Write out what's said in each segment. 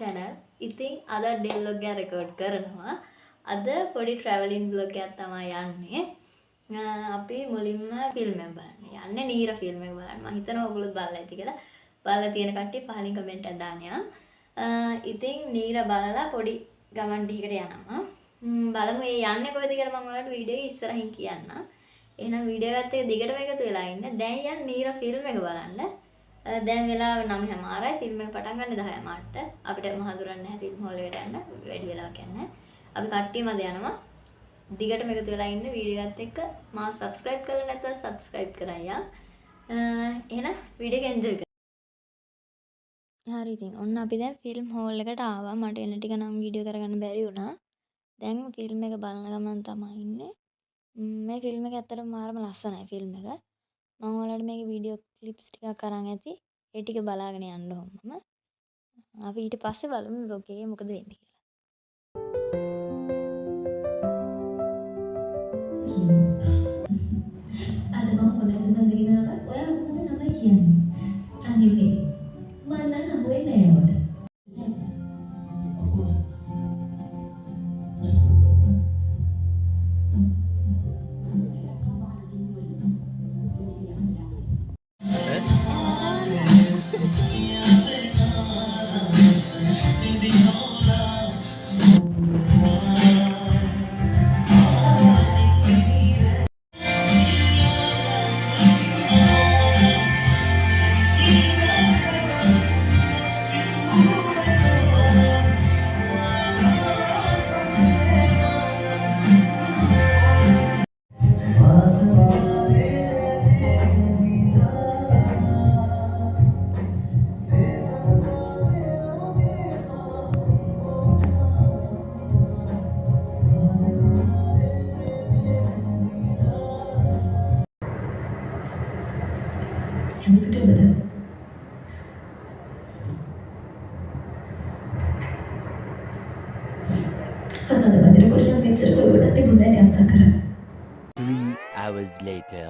channel. ඉතින් අද day vlog එක record කරනවා. අද පොඩි traveling vlog එකක් තමයි යන්නේ. අපි මුලින්ම ෆිල්ම් එක බලන්න යන්නේ. නීර ෆිල්ම් එක බලන්න. මම හිතනවා ඔයගොල්ලෝ බලලා ඇති කියලා. බලලා තියෙන කට්ටිය පහලින් කමෙන්ට් එකක් දාන්න යා. ඉතින් නීර බලලා පොඩි ගමන් ටිකකට යනවා. බලමු මේ යන්නේ කොහෙද කියලා මම ඔයාලට වීඩියෝ එකේ ඉස්සරහින් කියන්නම්. එහෙනම් වීඩියෝ එකත් එක්ක දිගටම එකතු වෙලා ඉන්න. දැන් යන්න නීර ෆිල්ම් එක බලන්න. දැන් වෙලාව 9:00යි ෆිල්ම් එක පටන් ගන්න 10:00ට. අපිට මහදුරන් නැහැ ෆිල්ම් හෝල් එකට යන්න. වැඩි වෙලාවක් යන්නේ. අපි කට්ටියම අද යනවා. දිගටම එකතු වෙලා ඉන්න වීඩියෝ එකත් එක්ක මාව subscribe කරලා නැත්නම් subscribe කරaya. එහෙනම් වීඩියෝ එක enjoy කරන්න. හරි ඉතින් ඔන්න අපි දැන් ෆිල්ම් හෝල් එකට ආවා. මට එන ටික නම් වීඩියෝ කරගන්න බැරි වුණා. දැන් ෆිල්ම් එක බලන ගමන් තමයි ඉන්නේ. මේ ෆිල්ම් එක ඇත්තටම මාරම ලස්සනයි ෆිල්ම් එක. මම ඔයාලට මේකේ වීඩියෝ ක්ලිප්ස් ටිකක් අරන් ඇති. ඒ ටික බලාගෙන යන්න ඕනම. අපි ඊට පස්සේ බලමු vlog එකේ මොකද වෙන්නේ කියලා. අද මම මොනවද බඳගෙන ආවත් ඔයා මොකද තමයි කියන්නේ. අනිත් මම නම් අහුවෙන්නේ නෑ ඔයාලට. අසන්න බඳින පොඩි නම් මෙච්චර කොල්ලට තිබුණේ නෑ අත්සන් කරා. 3 hours later.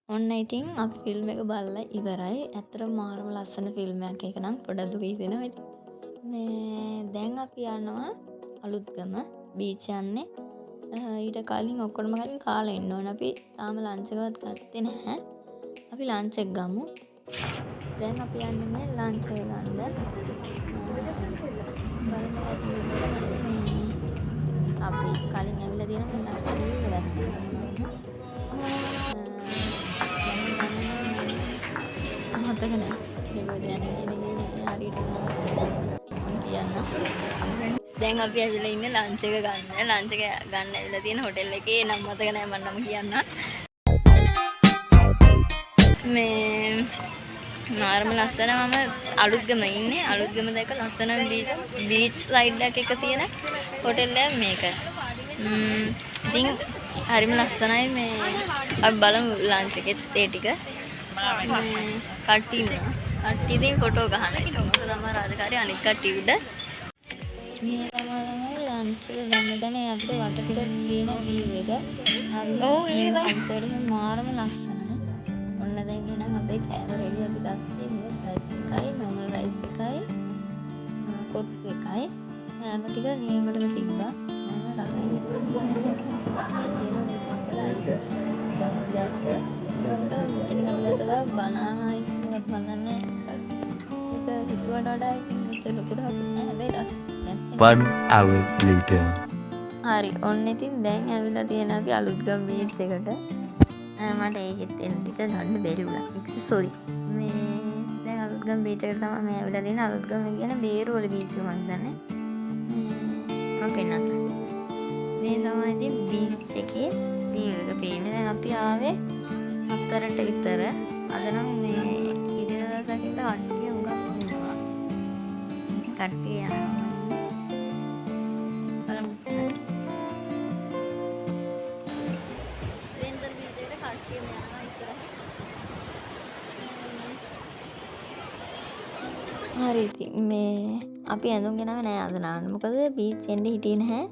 ඔන්න ඉතින් අපි ෆිල්ම් එක බලලා ඉවරයි. ඇත්තටම මාරම ලස්සන ෆිල්ම් එකක්. ඒක නම් පොඩක් දුක හිතෙනවා ඉතින්. මේ දැන් අපි යනවා අලුත්ගම බීච් යන්නේ. ඊට කලින් ඔක්කොම කලින් කාලා ඉන්න ඕන. අපි තාම ලන්ච් එකවත් ගත්තේ නැහැ. අපි ලන්ච් එක ගමු. දැන් අපි යන්නේ මේ ලන්ච් එක ගන්න. බලමු ඇතුළේ ගිහලා මේ අපි කලින් ඇවිල්ලා තියෙන මේ ලස්සන view එකක් තියෙනවා. මතක නැහැ. මේක කොහෙද යන්නේ කියන හරියට මම කියන්න. දැන් අපි ඇවිල්ලා ඉන්නේ ලන්ච් එක ගන්න. ලන්ච් එක ගන්න ඇවිල්ලා තියෙන හොටෙල් එකේ නම් මතක නැහැ මම නම කියන්න. මේ මාරම ලස්සන මම අලුත්ගම ඉන්නේ. අලුත්ගම දැක ලස්සන බීච් සයිඩ් එකක තියෙන හොටෙල් එක මේක. ඉතින් හරිම ලස්සනයි මේ අපි බලමු ලන්ච් එකෙත් ඒ ටික. කට්ටිය ඉන්නවා. කට්ටිය ඉතින් ෆොටෝ ගහන. ඒක තමයි රාජකාරිය අනිත් කට්ටිය උඩ. මේ තමයි ලන්ච් එක ගන්න දැන අපිට වටපිට තියෙන view එක. හරි. ඔව් ඒක තමයි මාරම ලස්සනයි. ඔන්න දැන් එහෙනම් අපේ කෑම රෙඩි අපි ගත්තේ මේ රයිස් එකයි normal රයිස් එකයි කොට්ටු එකයි. කෑම ටික නියමටම තිබ්බා. One hour later. හරි ඔන්න ඉතින් දැන් ඇවිල්ලා තියෙන අපි අලුත්ගම බීච් එකට. මට ඒකෙත් එන්න ටික ගන්න බැරි වුණා. සෝරි. මේ දැන් අලුත්ගම බීච් එකට තමයි මේ ඇවිල්ලා තියෙන. අලුත්ගම කියන බේරුවල බීච් එක මම හිතන්නේ. මම පෙන්නන්න. මේ තමයි ඉතින් බීච් එකේ view එක පේන්නේ. දැන් අපි ආවේ 4ට විතර. අද නම් මේ ඉරිදා දවසක කට්ටිය උඟක් ඉන්නවා. කට්ටිය යනවා. බලමු. රෙන්දර් බීච් එකට කට්ටිය යනවා ඉස්සරහින්. හරි ඉතින් මේ අපි ඇඳුම් ගෙනාවේ නෑ අද නාන්න. මොකද බීච් එන්න හිටියේ නැහැ.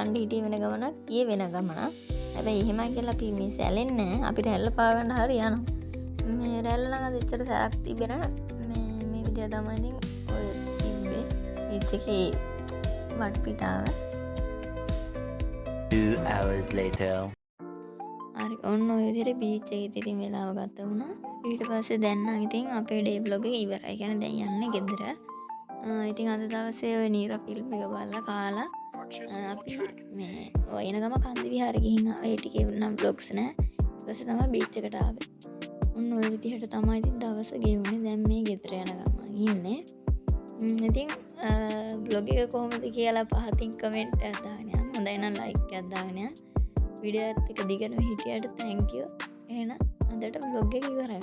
යන්න හිටියේ වෙන ගමනක් ගියේ වෙන ගමනක්. හැබැයි එහෙමයි කියලා අපි මේ සැලෙන්නේ නැහැ. අපි රැල්ල පා ගන්න හරි යනවා. මේ රැල්ල නම් අද එච්චර සැරක් තිබෙන මේ විදිය තමයි ඉතින් ඔය තිබ්බ බීච් එකේ වටපිටාව. 2 hours later. හරි ඔන්න ඔය විදිහට බීච් එකේ ඉතින් වෙලාව ගත වුණා. ඊට පස්සේ දැන් නම් ඉතින් අපේ ඩේ බ්ලොග් එක ඉවරයි. කියන්නේ දැන් යන්නේ ගෙදර. ඉතින් අද දවසේ ඔය නීරා ෆිල්ම් එක බලලා කාලා අපි මේ එන ගම කන්ද විහාරේ ගිහින් ඒ ටිකේ නම් බ්ලොග්ස් නෑ. ඊට පස්සේ තමයි බීච් එකට ආවේ. ඔන්න ඔය විදිහට තමයි ඉතින් දවස ගෙවුනේ. දැන් මේ ගෙදර යන ගමන් ඉන්නේ. ඉතින් බ්ලොග් එක කොහොමද කියලා පහතින් කමෙන්ට් එකක් දාන්න යන්න. හොඳයි නම් ලයික් එකක් දාන්න යන්න. වීඩියෝ එකත් එක දිගටම හිටියට thank you. එහෙනම් අදට බ්ලොග් එක ඉවරයි.